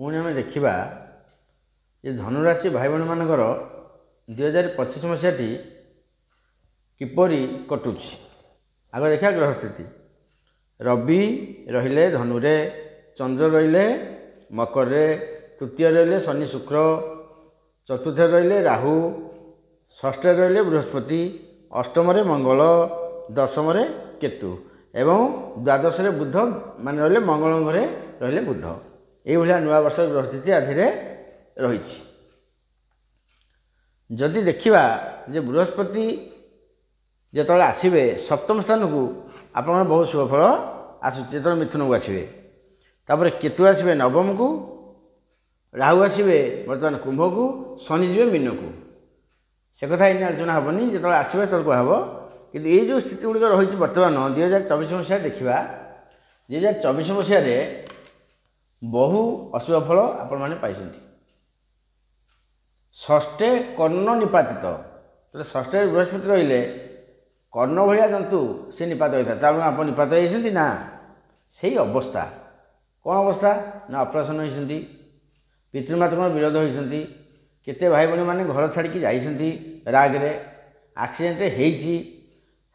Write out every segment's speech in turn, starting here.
पुणी आम देखा ये धनुराशि भाई भाई मानकर 2025 मसीहाटी किपरि कटुची आग देखा ग्रह स्थिति। रवि रहिले धनुरे, चंद्र रहिले मकर रे, तृतीय रहिले शनि शुक्र, चतुर्थ रहिले राहु, षष्ठ रहिले बृहस्पति, अष्टम मंगल, दशम केतु एवं द्वादश बुध मान रहिले मंगल घरे रहिले बुध। ये नुआ वर्ष ग्रह स्थिति आधे रही। जदि देखा जे बृहस्पति जिते आसवे सप्तम स्थान को आप बहुत शुभफल आसूँ मिथुन को आसवे। तापर केतु आसवे नवम को, राहु आसवे बर्तमान कुंभ को, शनि जी मीन को। से कथा इन आलोचना हेनी जो आसवे तो कहब कि ये जो स्थिति गुड़िक रही बर्तमान 2024 मसीह देखा 2024 मसीह बहु अशुभ फल आपण मैंने पाई। षष्ठे कर्ण निपातित तो षष्ठे बृहस्पति रहिले कर्ण भाया जंतु से निपात होता है आप निपात होती ना से अवस्था कौन अवस्था ना ऑपरेशन होती पितृमातृ विरोध होती केते भाई भाई मैंने घर छाड़ी जाइछंती रागरे एक्सीडेंट होती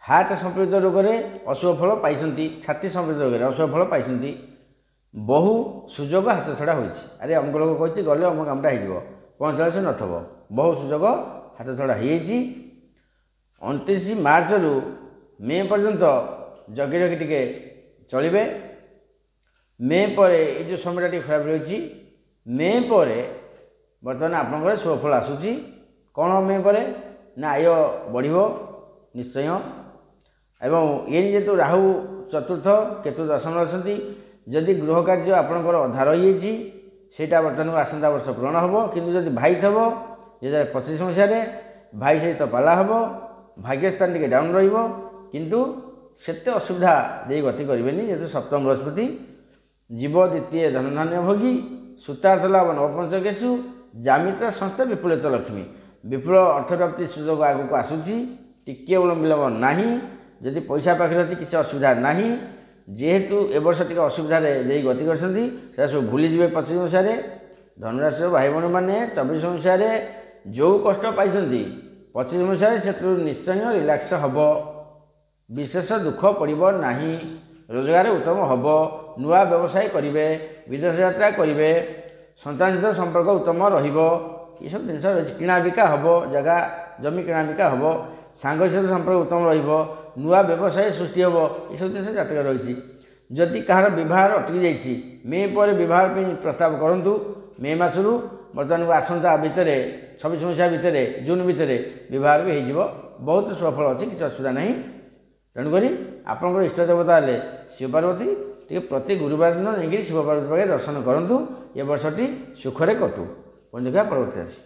हार्ट संप्रेरित रोग में अशुभ फल पाई छाती संप्रेरित रोग में अशुभ फल पाई बहु सुजोग हाथ छड़ा होती अरे अमुक लोक कही गले अमुक कामटा हो पहुँचला से नथब बहु सुजोग हाथ छड़ा हो 29 मार्च रु मे पर्यंत जगे जगे टिके चलिए। मे पर ये जो समय टी खराब रही मे पर बर्तमान आपंकर शुभफल आसूची कौन मे पर ना आय बढ़ निश्चय एवं ये जेतु राहु चतुर्थ केतु दशम अच्छा जदि गृह कार्य आपंकर अधा रही सेटा बर्तमान आसंता वर्ष पूरण हम किंतु जदि भाई थब 2025 मसीह भाई सहित पाला हम भाग्यस्थान टी डाउन रु सेते असुविधा दे गति करेंगे जेहतु सप्तम बृहस्पति जीव द्वितीय धनधान्य भोगी सूतार्थ लाभ नवपंचकेशु जामित्र संस्था विपुलच लक्ष्मी विपुल अर्थप्राप्ति सुजोग आगक आसूची टिके विलंब ना जदि पैसा पाखे अच्छी किसी असुविधा ना जेहेतु ए वर्ष टी असुविधा दे गति कर सब भूलीजे 25 मसीह धनुराशि भाई भाई मैंने 24 मसीह जो कष्ट पाई 25 मसीह से निश्चय रिलैक्स हम विशेष दुख पड़ो ना रोजगार उत्तम हम नुआ व्यवसाय करेंगे विदेश यात्रा करेंगे संतान सहित संपर्क उत्तम रही सब जिन किणा बिका हम जगह जमी किणा बिका हम सांग सहित संपर्क उत्तम नुआ व्यवसाय सृष्टि हम ये सब जिन जातक रही। जदि कहार बहार अटकी जाइए मे पर बहार प्रस्ताव करूँ मे मसरू बर्तमान को आसंता भितर 26 मसीहा भितर जून भितर बहार भी हो बहुत सफल अच्छी किसी असुविधा ना। तेणुक आपंकर इष्ट देवता हेल्ले शिव पार्वती टे प्रति गुरुवार दिन जाकि शिव पार्वती पाखे दर्शन करूँ ये वर्षटी सुखरे कटू। देखा परवर्ती राशि।